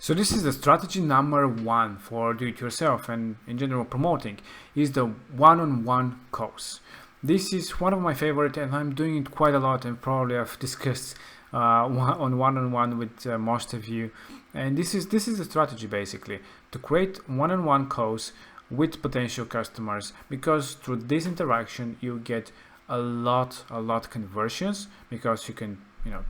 So this is the strategy number one for do-it-yourself and in general promoting, is the one-on-one calls. This is one of my favorite, and I'm doing it quite a lot, and probably I've discussed one-on-one with most of you. And this is the strategy basically, to create one-on-one calls with potential customers, because through this interaction you get a lot conversions, because you can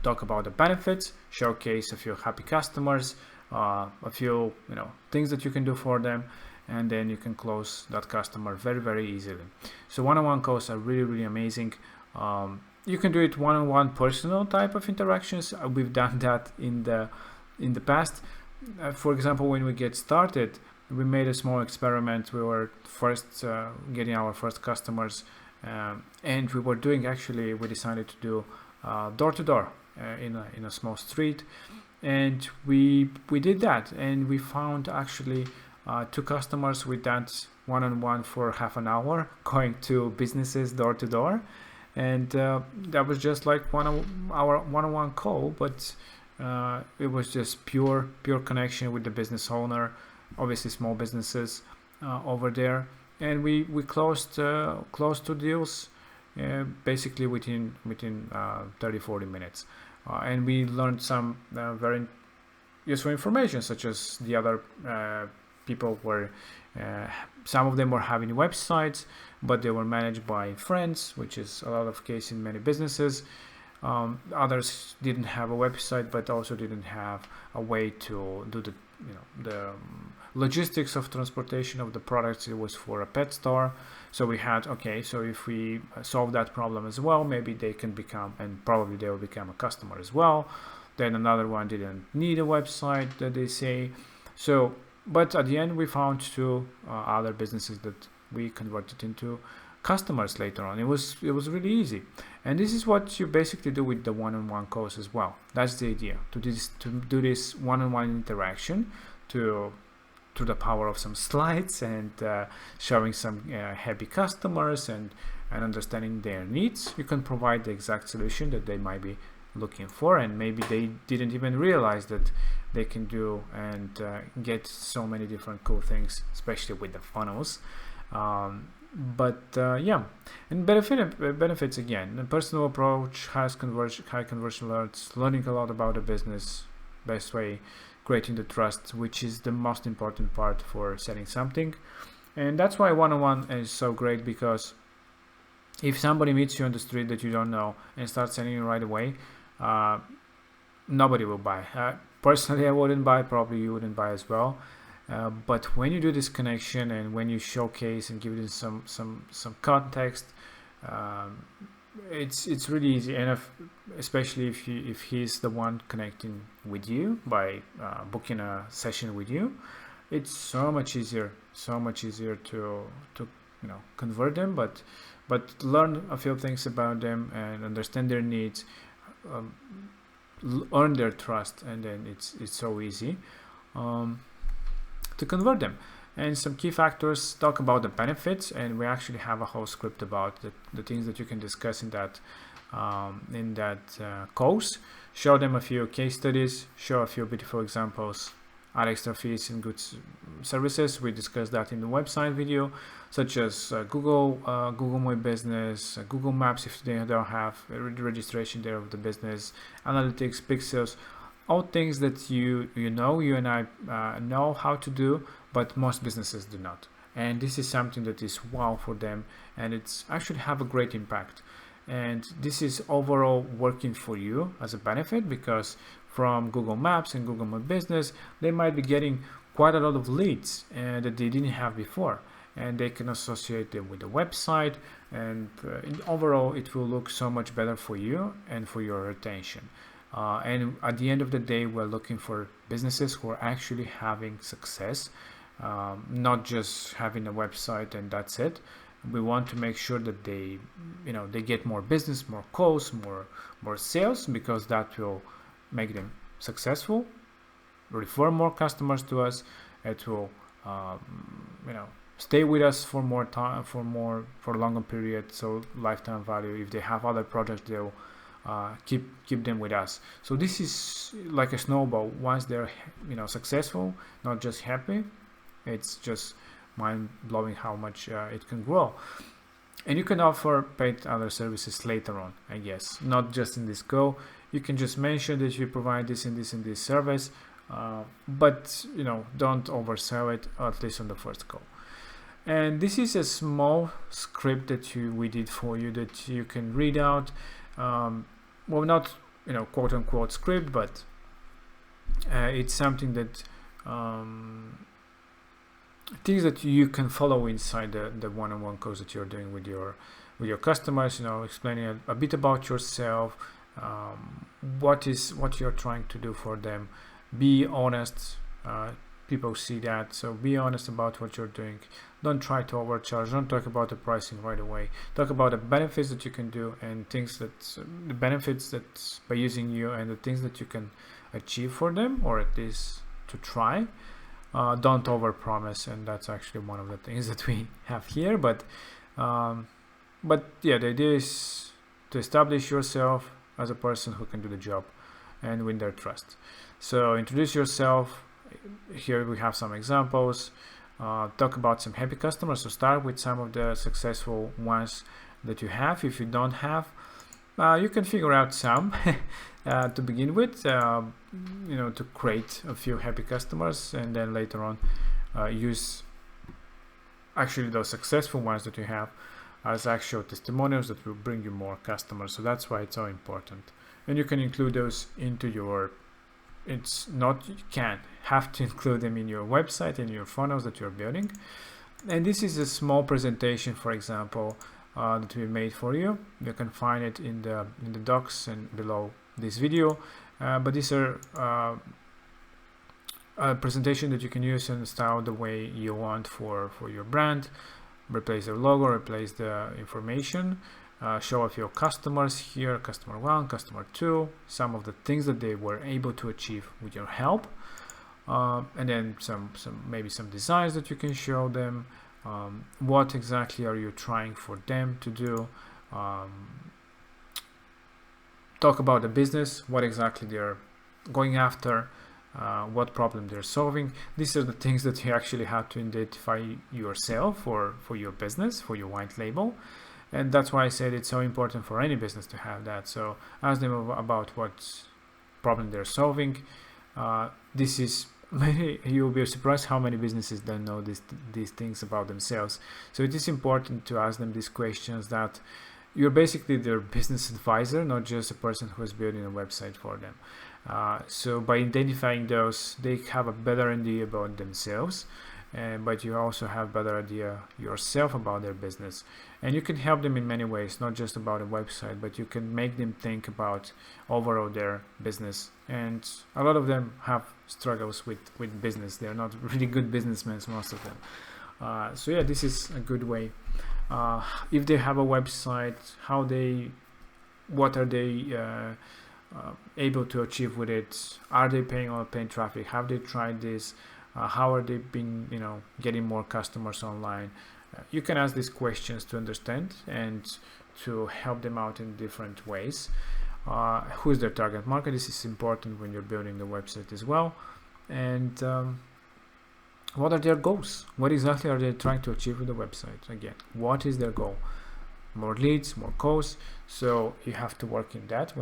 talk about the benefits, showcase a few happy customers, a few things that you can do for them, and then you can close that customer very easily. So one-on-one calls are really amazing. You can do it one-on-one personal type of interactions. We've done that in the past. For example, when we get started, we made a small experiment. We were first getting our first customers, and we decided to do door-to-door in a small street. And we did that, and we found actually two customers with that one-on-one for half an hour, going to businesses door to door. And that was just like our one-on-one call, but it was just pure connection with the business owner, obviously small businesses over there. And we closed two deals basically within 30-40 minutes. And we learned some very useful information, such as the other people were, some of them were having websites, but they were managed by friends, which is a lot of case in many businesses. Others didn't have a website, but also didn't have a way to do the logistics of transportation of the products. It was for a pet store. So we had, so if we solve that problem as well, maybe they can become, and probably they will become a customer as well. Then another one didn't need a website, that they say. So, but at the end we found two other businesses that we converted into customers later on. It was really easy. And this is what you basically do with the one-on-one calls as well. That's the idea, to do this one-on-one interaction, to the power of some slides and showing some happy customers and understanding their needs. You can provide the exact solution that they might be looking for, and maybe they didn't even realize that they can do and get so many different cool things, especially with the funnels. Yeah, and benefits again. The personal approach, high conversion alerts, learning a lot about the business, best way, creating the trust, which is the most important part for selling something. And that's why one-on-one is so great, because if somebody meets you on the street that you don't know and starts selling you right away, nobody will buy. Personally, I wouldn't buy. Probably you wouldn't buy as well. But when you do this connection and when you showcase and give it some context, it's really easy. And especially if he's the one connecting with you by booking a session with you, it's so much easier to convert them, but learn a few things about them and understand their needs, earn their trust, and then it's so easy to convert them. And some key factors, talk about the benefits, and we actually have a whole script about the things that you can discuss in that course. Show them a few case studies, show a few beautiful examples, add extra fees and good services. We discussed that in the website video, such as Google My Business, Google Maps if they don't have registration there of the business, analytics, pixels, all things that you and I know how to do, but most businesses do not. And this is something that is wow for them, and it's actually have a great impact. And this is overall working for you as a benefit, because from Google Maps and Google My Business, they might be getting quite a lot of leads that they didn't have before, and they can associate them with the website, and overall it will look so much better for you and for your retention. And at the end of the day, we're looking for businesses who are actually having success, not just having a website and that's it. We want to make sure that they get more business, more calls, more sales, because that will make them successful, refer more customers to us. It will stay with us for more time, for a longer period, so lifetime value. If they have other projects, they'll keep them with us. So this is like a snowball. Once they're successful, not just happy, it's just mind-blowing how much it can grow. And you can offer paid other services later on, I guess, not just in this go. You can just mention that you provide this and this and this service, but don't oversell it, at least on the first go. And this is a small script that we did for you that you can read out. Well, not quote unquote script, but it's something that things that you can follow inside the one-on-one course that you're doing with your customers. Explaining a bit about yourself, what you're trying to do for them. Be honest. People see that, so be honest about what you're doing. Don't try to overcharge. Don't talk about the pricing right away. Talk about the benefits that you can do and things that the benefits that by using you and the things that you can achieve for them, or at least to try. Don't overpromise, and that's actually one of the things that we have here. But yeah, the idea is to establish yourself as a person who can do the job and win their trust. So introduce yourself. Here we have some examples. Talk about some happy customers. So start with some of the successful ones that you have. If you don't have, you can figure out some to begin with, to create a few happy customers, and then later on use actually those successful ones that you have as actual testimonials that will bring you more customers. So that's why it's so important. And you can include those into your have to include them in your website and your funnels that you're building. And this is a small presentation, for example, that we made for you. You can find it in the docs and below this video. But these are a presentation that you can use and style the way you want for your brand. Replace the logo, replace the information. Show off your customers here, customer 1, customer 2, some of the things that they were able to achieve with your help, and then maybe some designs that you can show them. What exactly are you trying for them to do? Talk about the business, what exactly they're going after, what problem they're solving. These are the things that you actually have to identify yourself for your business, for your white label. And that's why I said it's so important for any business to have that. So ask them about what problem they're solving. You'll be surprised how many businesses don't know these things about themselves. So it is important to ask them these questions, that you're basically their business advisor, not just a person who is building a website for them. So by identifying those, they have a better idea about themselves. But you also have better idea yourself about their business, and you can help them in many ways, not just about a website, but you can make them think about overall their business. And a lot of them have struggles with business. They're not really good businessmen, most of them. So yeah, this is a good way. If they have a website, what are they able to achieve with it? Are they paying or paying traffic? Have they tried this? How are they been getting more customers online? You can ask these questions to understand and to help them out in different ways. Who is their target market? This is important when you're building the website as well. And what are their goals? What exactly are they trying to achieve with the website? Again, what is their goal? More leads, more calls. So you have to work in that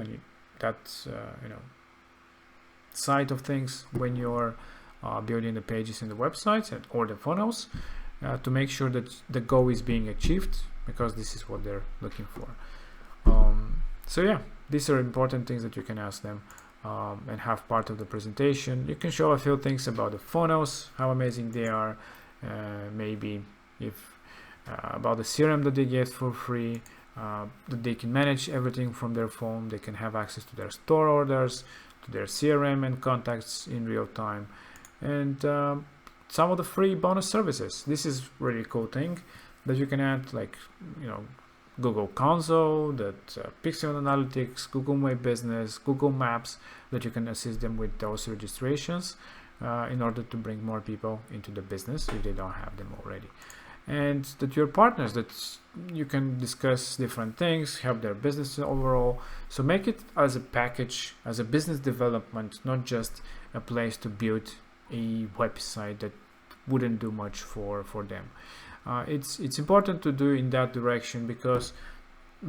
side of things when you're building the pages in the websites or the funnels, to make sure that the goal is being achieved, because this is what they're looking for. So yeah, these are important things that you can ask them and have part of the presentation. You can show a few things about the funnels, how amazing they are, maybe about the CRM that they get for free, that they can manage everything from their phone. They can have access to their store orders, to their CRM and contacts in real time, and some of the free bonus services. This is really cool thing that you can add, like Google Console, that Pixel Analytics, Google My Business, Google Maps, that you can assist them with those registrations in order to bring more people into the business if they don't have them already. and that you're partners, that you can discuss different things, help their business overall. So make it as a package, as a business development, not just a place to build a website that wouldn't do much for them. It's important to do in that direction, because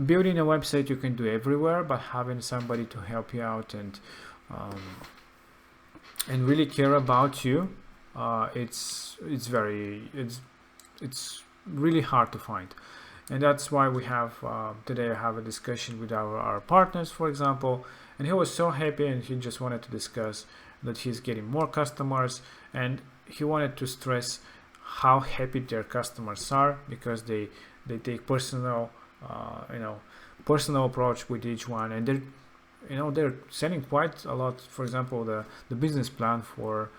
building a website you can do everywhere, but having somebody to help you out and really care about you, it's really hard to find. And that's why we have today I have a discussion with our partners, for example, and he was so happy, and he just wanted to discuss that he's getting more customers, and he wanted to stress how happy their customers are, because they take personal approach with each one, and they're selling quite a lot. For example, the business plan for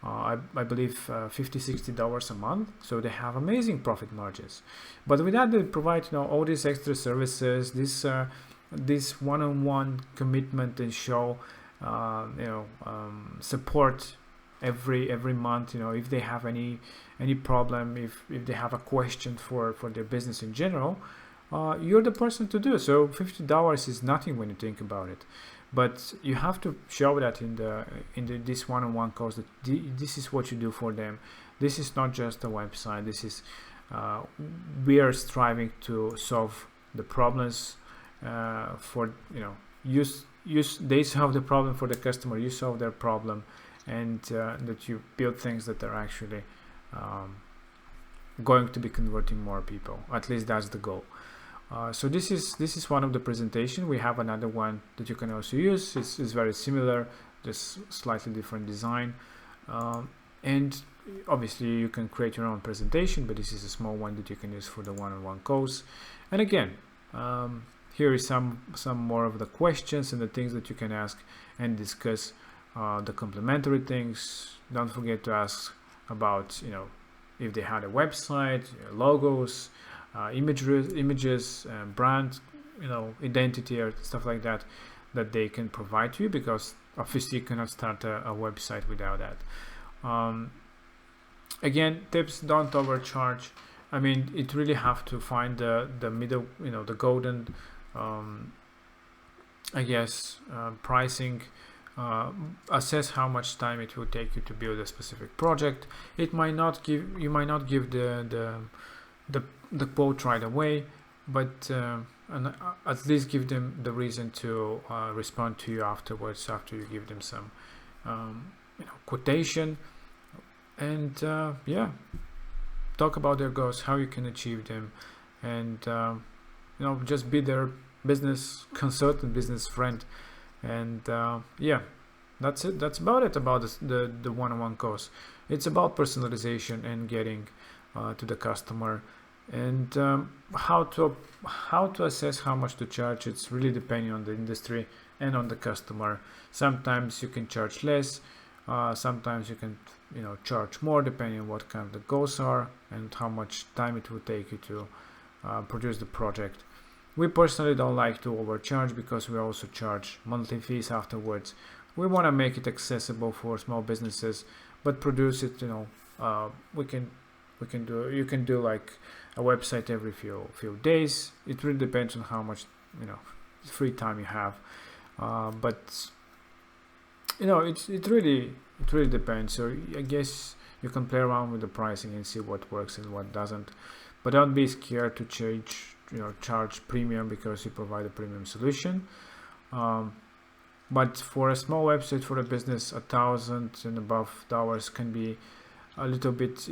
I believe $50-60 a month, so they have amazing profit margins. But with that, they provide all these extra services, this one-on-one commitment, and show support every month. If they have any problem, if they have a question for their business in general, you're the person to do. So $50 is nothing when you think about it, but you have to show that in this one-on-one course, that this is what you do for them. This is not just a website. This is we are striving to solve the problems for they solve the problem for the customer, you solve their problem, and that you build things that are actually going to be converting more people. At least that's the goal. So this is one of the presentation. We have another one that you can also use. It's very similar, just slightly different design, and obviously you can create your own presentation, but this is a small one that you can use for the one-on-one course. And again, here is some more of the questions and the things that you can ask and discuss, the complementary things. Don't forget to ask about if they had a website, logos, images, brand, identity, or stuff like that they can provide to you, because obviously you cannot start a website without that. Again, tips: don't overcharge. I mean, it really have to find the middle, the golden, pricing. Assess how much time it will take you to build a specific project. You might not give the quote right away, but at least give them the reason to respond to you afterwards, after you give them some quotation, and talk about their goals, how you can achieve them, and just be their business consultant, business friend. And that's it. That's about it about the one-on-one course. It's about personalization and getting to the customer, and how to assess how much to charge. It's really depending on the industry and on the customer. Sometimes you can charge less, sometimes you can charge more, depending on what kind of the goals are and how much time it will take you to produce the project. We personally don't like to overcharge, because we also charge monthly fees afterwards. We want to make it accessible for small businesses, but produce it, you can do like a website every few days. It really depends on how much free time you have, but it really depends. So I guess you can play around with the pricing and see what works and what doesn't, but don't be scared to charge premium because you provide a premium solution. But for a small website, for a business, $1,000 and above can be a little bit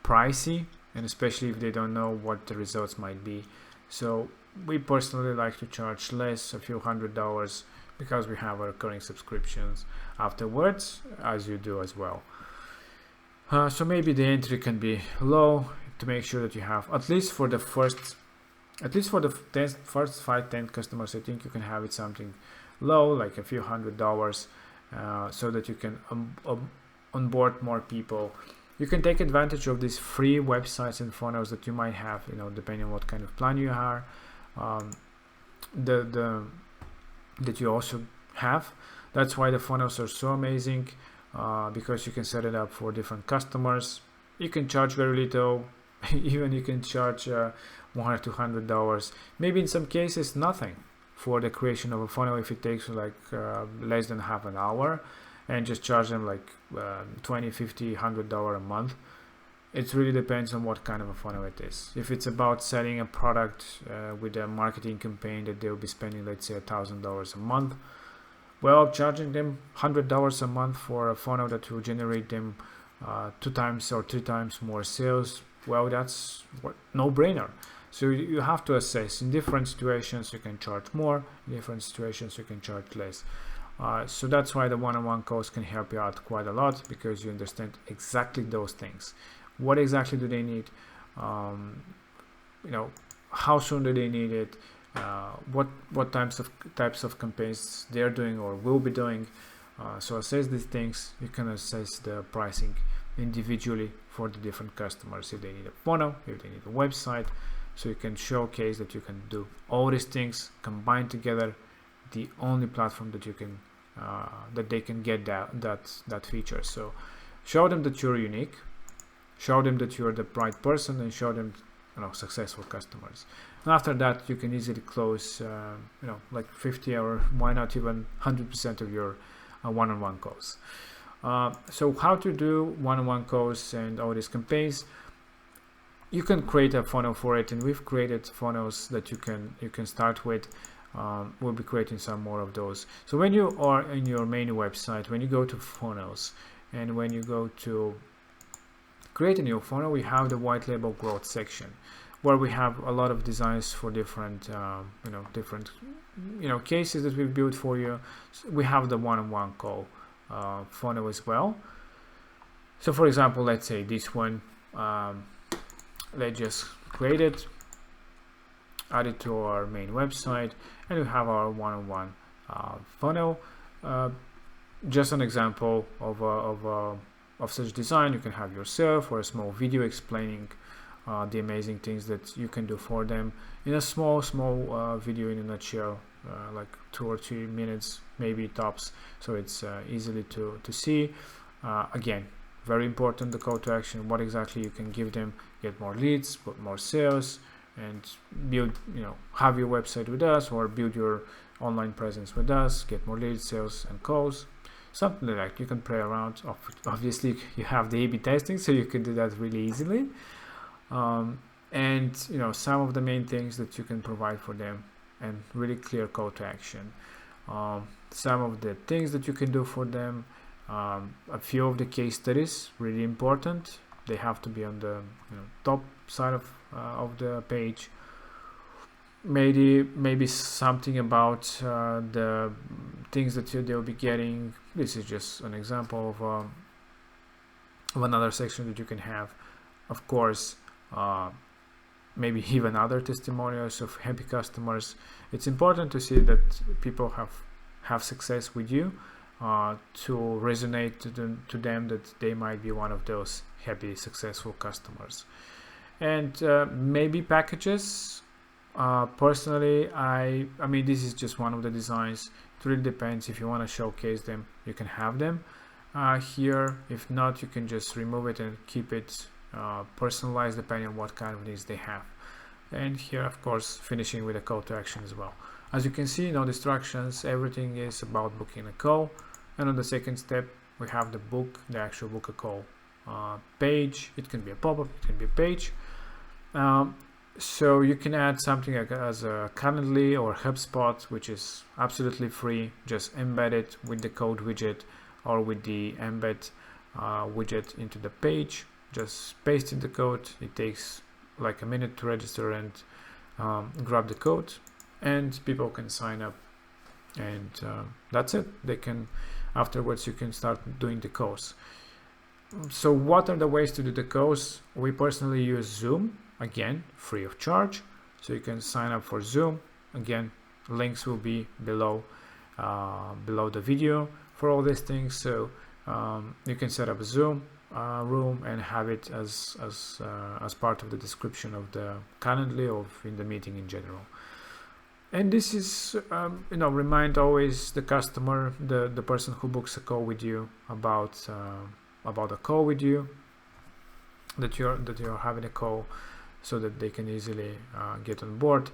pricey, and especially if they don't know what the results might be. So we personally like to charge less, a few $100s, because we have recurring subscriptions afterwards, as you do as well. So maybe the entry can be low, to make sure that you have at least for the first 5-10 customers. I think you can have it something low, like a few $100s, so that you can onboard more people. You can take advantage of these free websites and funnels that you might have, depending on what kind of plan you are, that you also have. That's why the funnels are so amazing, because you can set it up for different customers. You can charge very little, Even you can charge $100 or $200, maybe in some cases nothing, for the creation of a funnel if it takes like less than half an hour, and just charge them like $20, $50, $100 a month. It really depends on what kind of a funnel it is. If it's about selling a product with a marketing campaign that they'll be spending, let's say, $1,000 a month, well, charging them $100 a month for a funnel that will generate them 2 times or 3 times more sales, well, that's no-brainer. So you have to assess. In different situations you can charge more, in different situations you can charge less. So that's why the one-on-one calls can help you out quite a lot, because you understand exactly those things. What exactly do they need? How soon do they need it? What types of campaigns they're doing or will be doing. So assess these things. You can assess the pricing individually for the different customers, if they need a funnel, if they need a website. So you can showcase that you can do all these things combined together. The only platform that you can that they can get that feature. So show them that you're unique, show them that you're the right person, and show them successful customers. And after that, you can easily close like 50 or why not even 100% of your one-on-one calls. So how to do one-on-one calls and all these campaigns? You can create a funnel for it, and we've created funnels that you can start with. We'll be creating some more of those. So when you are in your main website, when you go to funnels, and when you go to create a new funnel, we have the white label growth section, where we have a lot of designs for different cases that we've built for you. So we have the one-on-one call funnel as well. So for example, let's say this one, let's just create it, add it to our main website, and we have our one-on-one funnel. Just an example of such design. You can have yourself, or a small video explaining the amazing things that you can do for them in a small video in a nutshell, like 2 or 3 minutes maybe tops, so it's easily to see. Again, very important, the call to action, what exactly you can give them: get more leads, put more sales, and build, have your website with us, or build your online presence with us, get more leads, sales, and calls. Something like that. You can play around. Obviously, you have the A/B testing, so you can do that really easily. And some of the main things that you can provide for them, and really clear call to action. Some of the things that you can do for them. A few of the case studies, really important. They have to be on the top side of the page. Maybe something about the things that they'll be getting. This is just an example of another section that you can have. Of course, maybe even other testimonials of happy customers. It's important to see that people have success with you, to resonate to them that they might be one of those happy, successful customers. And maybe packages. Personally, I mean, this is just one of the designs. It really depends. If you want to showcase them, you can have them here. If not, you can just remove it and keep it personalized depending on what kind of needs they have. And here, of course, finishing with a call to action as well. As you can see, no distractions. Everything is about booking a call. And on the second step, we have the actual book a call page. It can be a pop-up, it can be a page. So you can add something like as a Calendly or HubSpot, which is absolutely free. Just embed it with the code widget or with the embed widget into the page. Just paste in the code. It takes like a minute to register and grab the code, and people can sign up, and that's it. They can, afterwards you can start doing the calls. So what are the ways to do the calls? We personally use Zoom, again free of charge, so you can sign up for Zoom. Again, links will be below the video for all these things. So you can set up a Zoom room and have it as part of the description of the Calendly or in the meeting in general. And this is remind always the customer, the person who books a call with you about a call with you. that you're having a call, so that they can easily get on board.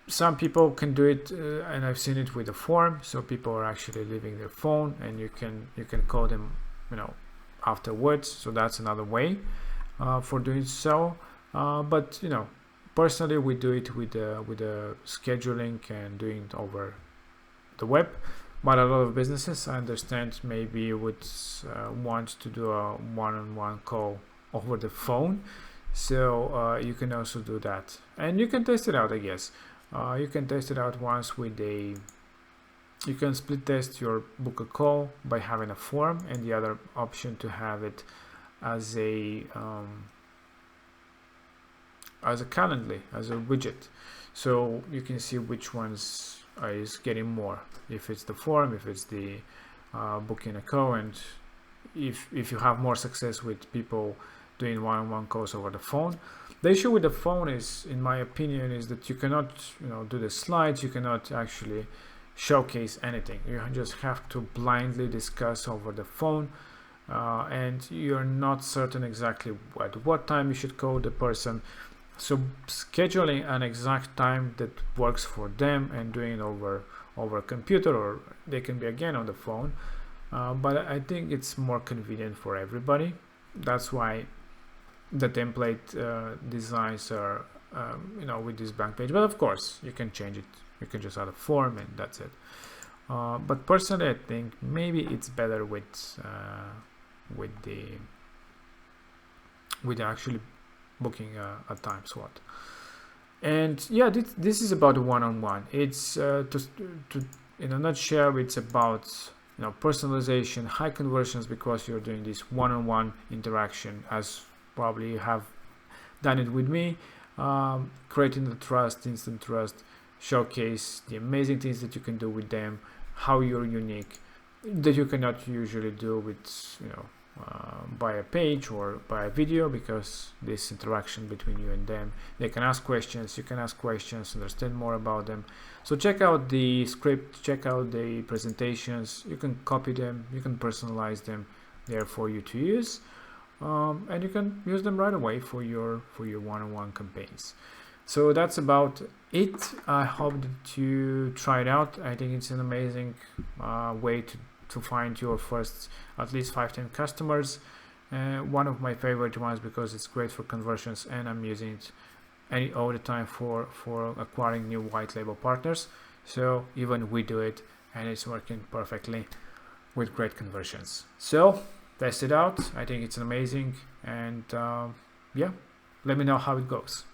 Some people can do it, and I've seen it with a form. So people are actually leaving their phone, and you can call them, afterwards. So that's another way for doing so. But personally, we do it with the scheduling and doing it over the web. But a lot of businesses, I understand, maybe would want to do a one-on-one call over the phone. So you can also do that, and you can test it out, I guess. You can test it out once with you can split test your book a call by having a form, and the other option to have it as a Calendly, as a widget. So you can see which ones is getting more, if it's the form, if it's the booking a call, and if you have more success with people doing one-on-one calls over the phone. The issue with the phone is, in my opinion, is that you cannot do the slides, you cannot actually showcase anything. You just have to blindly discuss over the phone, and you're not certain exactly at what time you should call the person. So scheduling an exact time that works for them and doing it over a computer, or they can be again on the phone, but I think it's more convenient for everybody. That's why the template designs are with this blank page. But of course you can change it, you can just add a form, and that's it. But personally, I think maybe it's better with actually booking a time slot. And yeah, this is about one-on-one. It's to in a nutshell, it's about personalization, high conversions, because you're doing this one-on-one interaction, as probably you have done it with me, creating the trust, instant trust, showcase the amazing things that you can do with them, how you're unique, that you cannot usually do with by a page or by a video, because this interaction between you and them, they can ask questions, you can ask questions, understand more about them. So check out the script, check out the presentations, you can copy them, you can personalize them there for you to use, and you can use them right away for your one-on-one campaigns. So that's about it. I hope that you try it out. I think it's an amazing way to find your first at least 5-10 customers. One of my favorite ones, because it's great for conversions, and I'm using it all the time for acquiring new white label partners. So even we do it, and it's working perfectly with great conversions. So test it out. I think it's amazing, and yeah, let me know how it goes.